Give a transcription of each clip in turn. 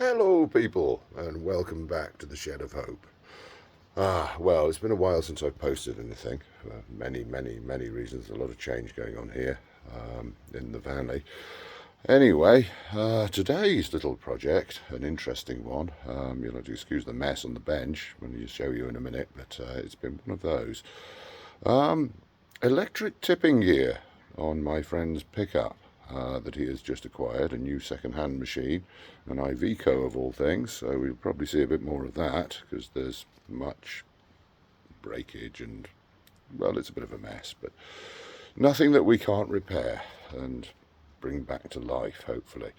Hello people, and welcome back to the Shed of Hope. Well, it's been a while since I've posted anything, for many reasons. A lot of change going on here in the valley. Anyway, today's little project, an interesting one. You'll have to excuse the mess on the bench when I show you in a minute, but it's been one of those. Electric tipping gear on my friend's pickup. That he has just acquired, a new second-hand machine, an Iveco of all things, so we'll probably see a bit more of that because there's much breakage and, well, it's a bit of a mess, but nothing that we can't repair and bring back to life, hopefully.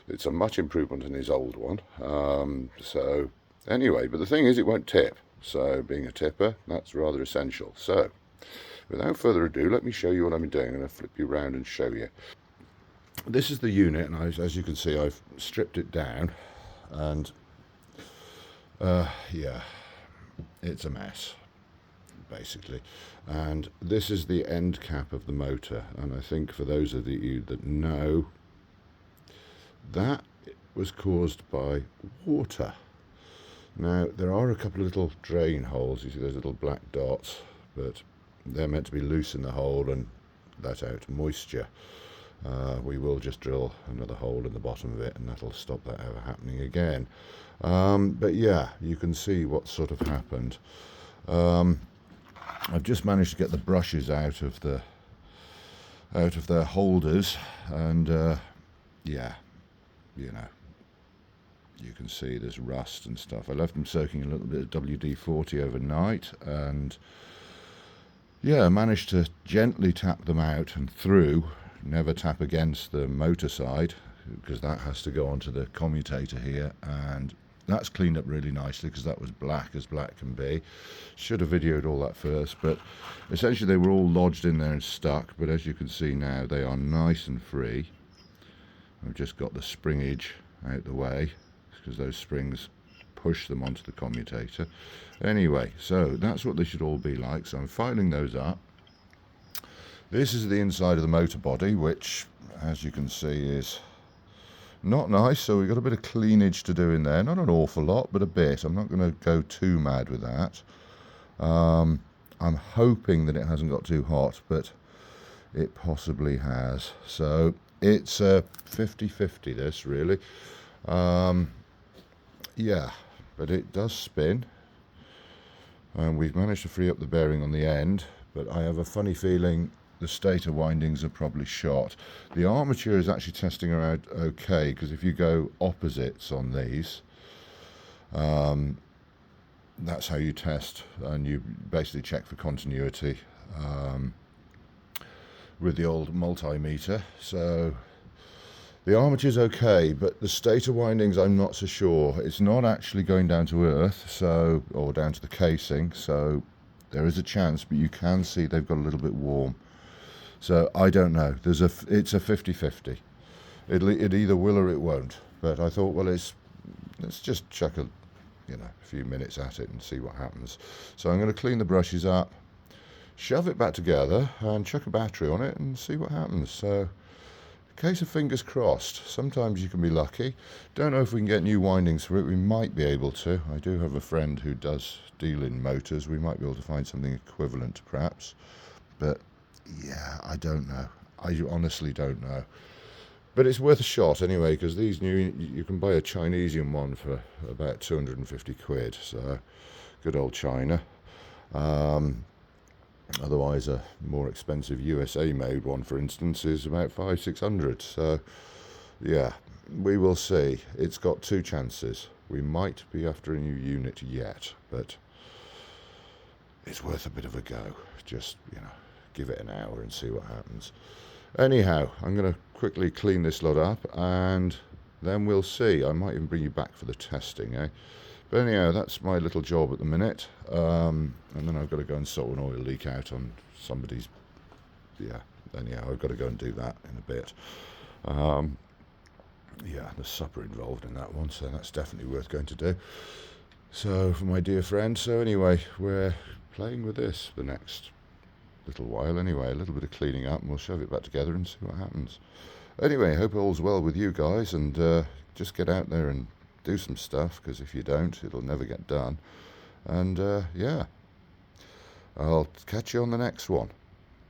It's a much improvement in his old one. So anyway, but the thing is it won't tip, so being a tipper, that's rather essential. So without further ado, let me show you what I'm doing. I'm going to flip you around and show you. This is the unit, and as you can see, I've stripped it down, and yeah, it's a mess, basically. And this is the end cap of the motor, and I think for those of you that know, that was caused by water. Now, there are a couple of little drain holes. You see those little black dots, but they're meant to be loose in the hole and let out moisture. We will just drill another hole in the bottom of it, and that'll stop that ever happening again. But yeah, you can see what sort of happened. I've just managed to get the brushes out of their holders, and yeah, you know, you can see there's rust and stuff. I left them soaking a little bit of WD-40 overnight, and yeah, I managed to gently tap them out and through. Never tap against the motor side, because that has to go onto the commutator here, and that's cleaned up really nicely because that was black as black can be. Should have videoed all that first, but essentially they were all lodged in there and stuck, but as you can see now they are nice and free. I've just got the springage out the way because those springs push them onto the commutator. Anyway, so that's what they should all be like. So I'm filing those up. This is the inside of the motor body, which, as you can see, is not nice. So we've got a bit of cleanage to do in there. Not an awful lot, but a bit. I'm not going to go too mad with that. I'm hoping that it hasn't got too hot, but it possibly has. So it's a 50-50, this, really. Yeah, but it does spin. And we've managed to free up the bearing on the end, but I have a funny feeling the stator windings are probably shot. The armature is actually testing out okay, because if you go opposites on these, that's how you test, and you basically check for continuity with the old multimeter. So the armature's okay, but the stator windings I'm not so sure. It's not actually going down to earth, so, or down to the casing, so there is a chance, but you can see they've got a little bit warm. So I don't know. It's a 50-50. It either will or it won't. But I thought, well, let's just chuck a few minutes at it and see what happens. So I'm going to clean the brushes up, shove it back together, and chuck a battery on it and see what happens. So, case of fingers crossed. Sometimes you can be lucky. Don't know if we can get new windings for it. We might be able to. I do have a friend who does deal in motors. We might be able to find something equivalent, perhaps. But yeah, I don't know. I honestly don't know. But it's worth a shot anyway, because these new, you can buy a Chinesian one for about 250 quid. So, good old China. Otherwise, a more expensive USA made one, for instance, is about 500-600. So, yeah, we will see. It's got two chances. We might be after a new unit yet, but it's worth a bit of a go. Just, give it an hour and see what happens. Anyhow, I'm going to quickly clean this lot up, and then we'll see. I might even bring you back for the testing, eh? But anyhow, that's my little job at the minute. And then I've got to go and sort an oil leak out on somebody's. Yeah, anyhow, I've got to go and do that in a bit. Yeah, there's supper involved in that one, so that's definitely worth going to do. So, for my dear friend, so anyway, we're playing with this the next little while anyway. A little bit of cleaning up, and we'll shove it back together and see what happens. Anyway, hope all's well with you guys, and just get out there and do some stuff, because if you don't, it'll never get done. And yeah, I'll catch you on the next one.